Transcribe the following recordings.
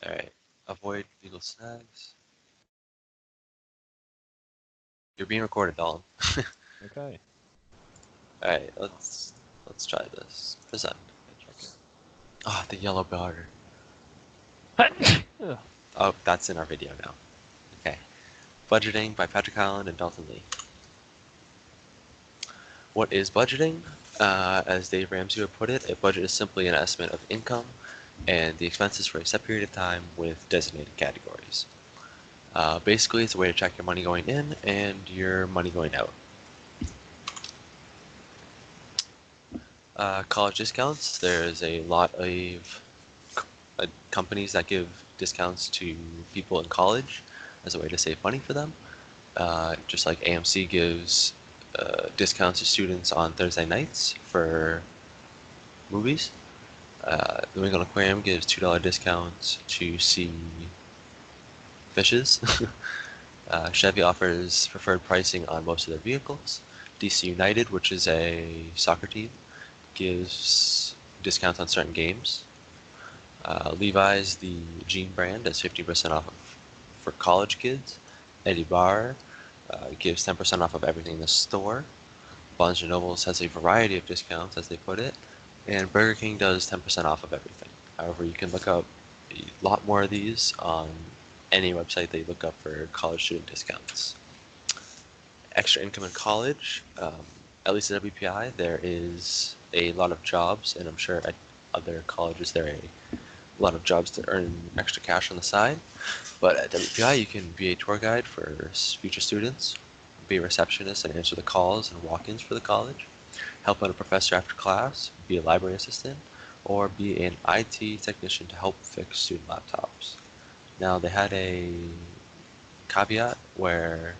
Alright. Avoid legal snags. You're being recorded, Dalton. Okay. Alright, let's try this. Present. Ah, the yellow bar. Ugh. Oh, that's in our video now. Okay. Budgeting by Patrick Holland and Dalton Lee. What is budgeting? As Dave Ramsey would put it, a budget is simply an estimate of income and the expenses for a set period of time with designated categories. Basically, it's a way to track your money going in and your money going out. College discounts. There's a lot of companies that give discounts to people in college as a way to save money for them. Just like AMC gives discounts to students on Thursday nights for movies. The New England Aquarium gives $2 discounts to see fishes. Chevy offers preferred pricing on most of their vehicles. DC United, which is a soccer team, gives discounts on certain games. Levi's, the jean brand, has 50% off for college kids. Eddie Bar gives 10% off of everything in the store. Barnes & Nobles has a variety of discounts, as they put it. And Burger King does 10% off of everything. However, you can look up a lot more of these on any website that you look up for college student discounts. Extra income in college, at least at WPI, there is a lot of jobs, and I'm sure at other colleges there are a lot of jobs to earn extra cash on the side. But at WPI, you can be a tour guide for future students, be a receptionist and answer the calls and walk-ins for the college, help out a professor after class, be a library assistant, or be an IT technician to help fix student laptops. Now, they had a caveat where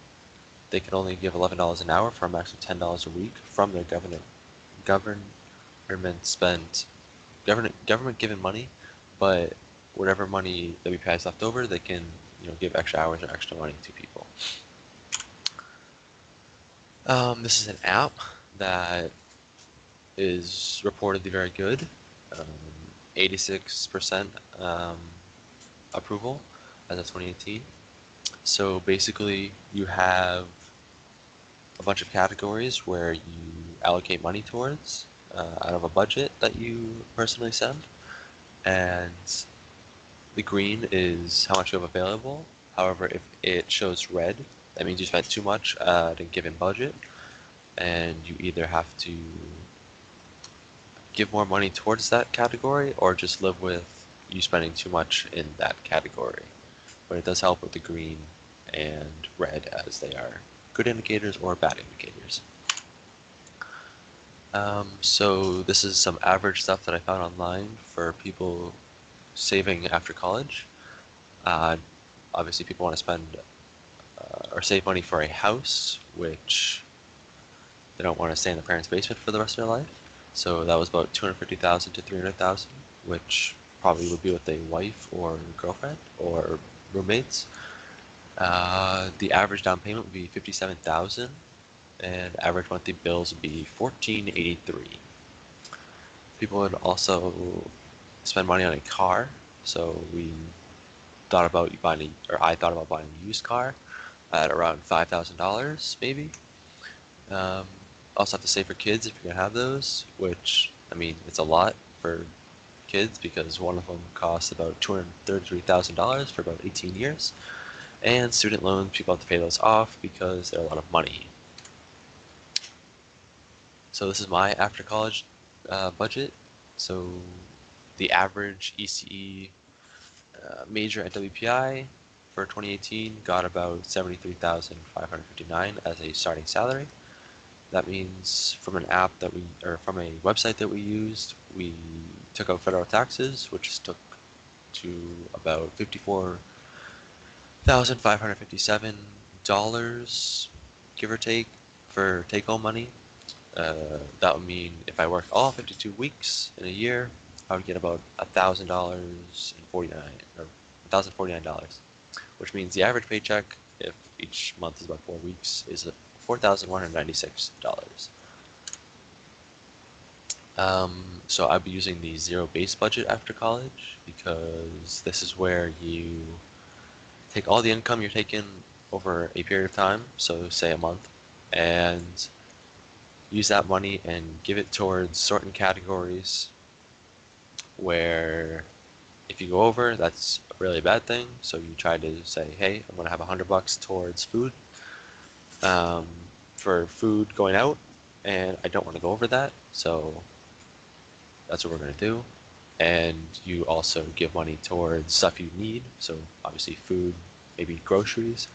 they could only give $11 an hour for a max of $10 a week from their government spent government given money, but whatever money WPI has left over, they can give extra hours or extra money to people. This is an app that is reportedly very good. 86% approval as of 2018. So basically, you have a bunch of categories where you allocate money towards out of a budget that you personally send, and the green is how much you have available. However, if it shows red, that means you spent too much at a given budget, and you either have to give more money towards that category or just live with you spending too much in that category. But it does help with the green and red, as they are good indicators or bad indicators. So this is some average stuff that I found online for people saving after college. Obviously, people want to spend or save money for a house, which they don't want to stay in the parents' basement for the rest of their life. So that was about $250,000 to $300,000, which probably would be with a wife or girlfriend or roommates. The average down payment would be $57,000, and average monthly bills would be $1,483. People would also spend money on a car, so I thought about buying a used car at around $5,000 maybe. Also have to save for kids if you're gonna have those, which I mean it's a lot for kids because one of them costs about $233,000 for about 18 years. And student loans, people have to pay those off because they're a lot of money. So this is my after college budget. So the average ECE major at WPI for 2018 got about $73,559 as a starting salary. That means from an app from a website that we used, we took out federal taxes, which took to about $54,557, give or take, for take-home money. That would mean if I worked all 52 weeks in a year, I would get about $1,049, which means the average paycheck, if each month is about 4 weeks, is $4,196. So I'd be using the zero base budget after college because this is where you take all the income you're taking over a period of time, so say a month, and use that money and give it towards certain categories where if you go over, that's a really bad thing. So you try to say, hey, I'm gonna have $100 towards food, um, for food going out, and I don't want to go over that, so that's what we're gonna do. And you also give money towards stuff you need, so obviously food, maybe groceries,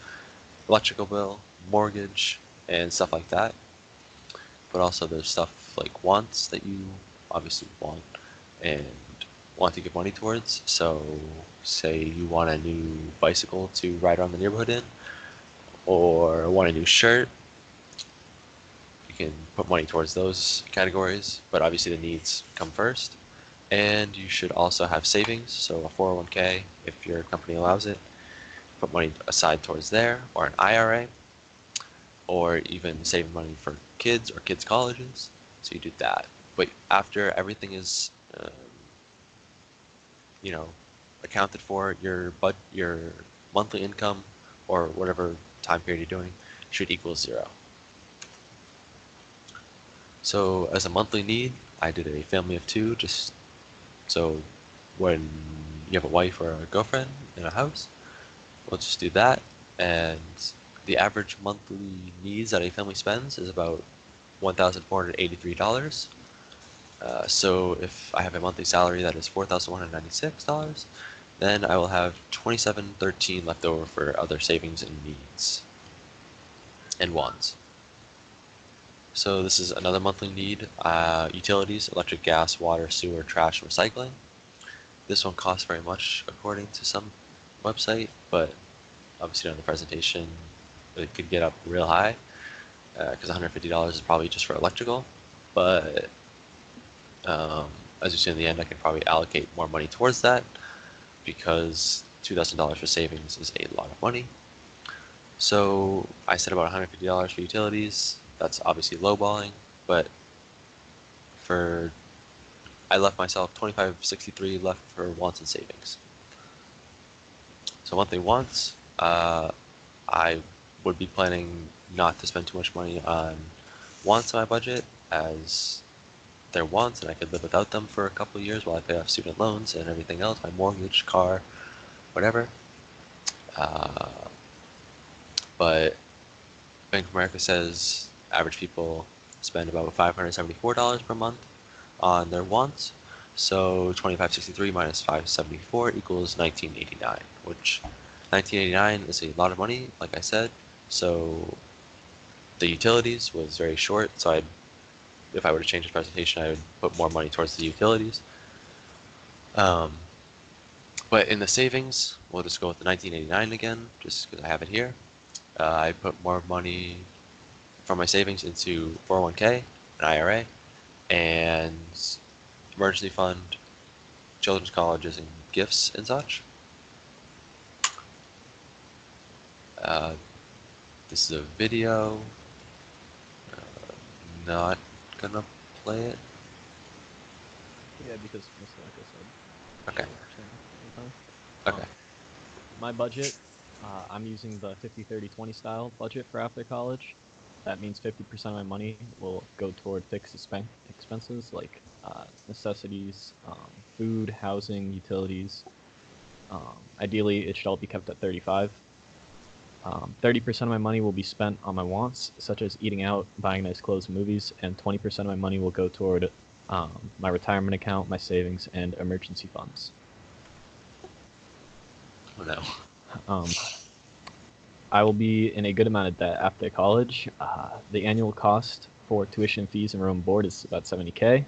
electrical bill, mortgage, and stuff like that. But also there's stuff like wants that you obviously want and want to give money towards. So say you want a new bicycle to ride around the neighborhood in, or want a new shirt, you can put money towards those categories, but obviously the needs come first. And you should also have savings, so a 401k if your company allows it. Put money aside towards there, or an IRA, or even saving money for kids or kids' colleges. So you do that. But after everything is, you know, accounted for, your monthly income or whatever time period you're doing should equal 0. So as a monthly need, I did a family of 2, just so when you have a wife or a girlfriend in a house, we'll just do that. And the average monthly needs that a family spends is about $1,483. So if I have a monthly salary that is $4,196, then I will have $2,713 left over for other savings and needs and wants. So this is another monthly need: utilities, electric, gas, water, sewer, trash, and recycling. This won't cost very much according to some website, but obviously on the presentation it could get up real high, because $150 is probably just for electrical. But as you see in the end, I can probably allocate more money towards that because $2,000 for savings is a lot of money. So I said about $150 for utilities. That's obviously lowballing, but for I left myself $25.63 left for wants and savings. So monthly wants, I would be planning not to spend too much money on wants in my budget, as they're wants and I could live without them for a couple of years while I pay off student loans and everything else, my mortgage, car, whatever. But Bank of America says average people spend about $574 per month on their wants. So 2563 minus 574 equals 1989, which 1989 is a lot of money, like I said. So the utilities was very short, so if I were to change the presentation, I would put more money towards the utilities. But in the savings, we'll just go with the 1989 again, just because I have it here. I put more money from my savings into 401k, an IRA, and emergency fund, children's colleges, and gifts and such. This is a video. Not gonna play it. Yeah, because just like I said. Okay. Okay. My budget, I'm using the 50-30-20 style budget for after college. That means 50% of my money will go toward fixed expenses like necessities, food, housing, utilities. Ideally, it should all be kept at 35. 30% of my money will be spent on my wants, such as eating out, buying nice clothes and movies, and 20% of my money will go toward my retirement account, my savings, and emergency funds. Oh no. I will be in a good amount of debt after college. The annual cost for tuition, fees, and room and board is about $70K.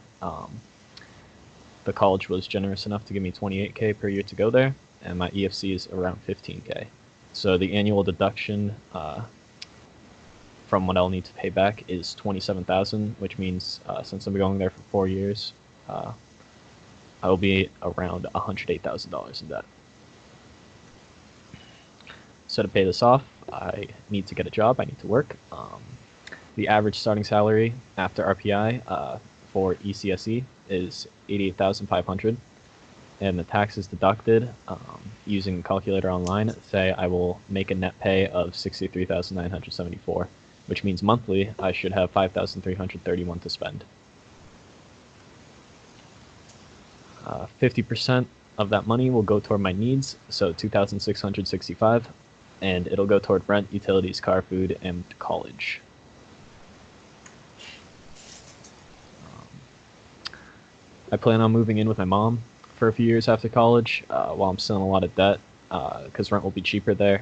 The college was generous enough to give me $28K per year to go there, and my EFC is around $15K. So the annual deduction from what I'll need to pay back is $27,000, which means since I'm going there for 4 years, I will be around $108,000 in debt. So to pay this off, I need to get a job. I need to work. The average starting salary after RPI for ECSE is 88,500, and the taxes deducted using a calculator online say I will make a net pay of 63,974, which means monthly I should have 5,331 to spend. 50% of that money will go toward my needs, so 2,665, and it'll go toward rent, utilities, car, food, and college. I plan on moving in with my mom for a few years after college while I'm still in a lot of debt because rent will be cheaper there.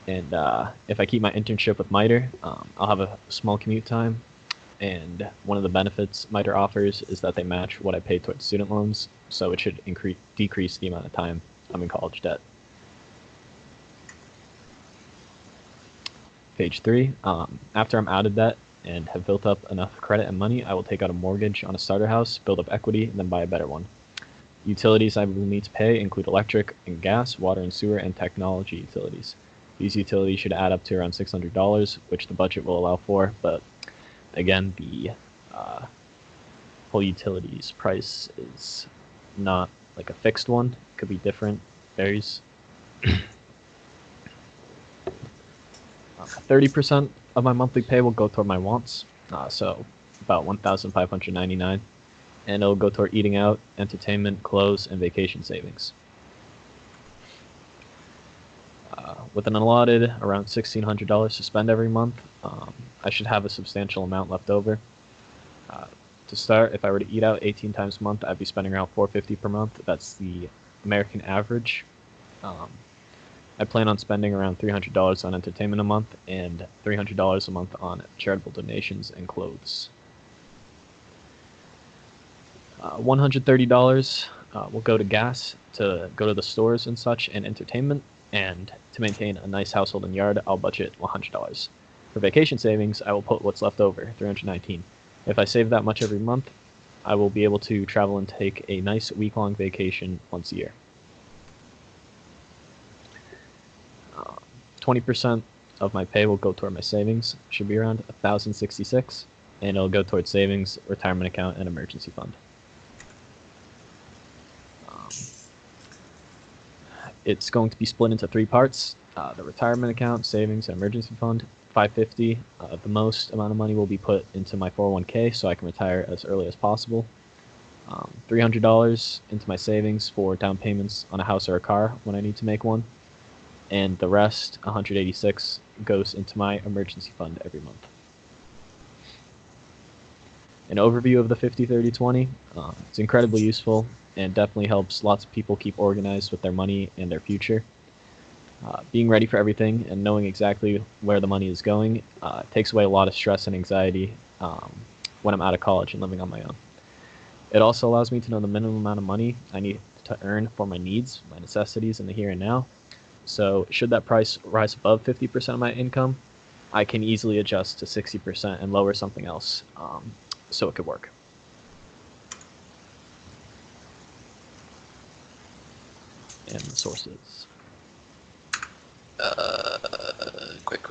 And if I keep my internship with MITRE, I'll have a small commute time. And one of the benefits MITRE offers is that they match what I pay towards student loans, so it should decrease the amount of time I'm in college debt. Page 3, after I'm out of debt and have built up enough credit and money, I will take out a mortgage on a starter house, build up equity, and then buy a better one. Utilities I will need to pay include electric and gas, water and sewer, and technology utilities. These utilities should add up to around $600, which the budget will allow for, but again, the whole utilities price is not like a fixed one. It could be different, varies. 30% of my monthly pay will go toward my wants, so about $1,599, and it'll go toward eating out, entertainment, clothes, and vacation savings. With an allotted around $1,600 to spend every month, I should have a substantial amount left over. To start, if I were to eat out 18 times a month, I'd be spending around $450 per month. That's the American average. I plan on spending around $300 on entertainment a month and $300 a month on charitable donations and clothes. $130 will go to gas to go to the stores and such and entertainment, and to maintain a nice household and yard, I'll budget $100. For vacation savings, I will put what's left over, $319. If I save that much every month, I will be able to travel and take a nice week-long vacation once a year. 20% of my pay will go toward my savings, should be around $1,066, and it'll go towards savings, retirement account, and emergency fund. It's going to be split into 3 parts: the retirement account, savings, and emergency fund. $550, the most amount of money will be put into my 401k so I can retire as early as possible. $300 into my savings for down payments on a house or a car when I need to make one. And the rest, $186, goes into my emergency fund every month. An overview of the 50-30-20. It's incredibly useful and definitely helps lots of people keep organized with their money and their future. Being ready for everything and knowing exactly where the money is going takes away a lot of stress and anxiety when I'm out of college and living on my own. It also allows me to know the minimum amount of money I need to earn for my needs, my necessities in the here and now. So should that price rise above 50% of my income, I can easily adjust to 60% and lower something else so it could work. And the sources. Quick.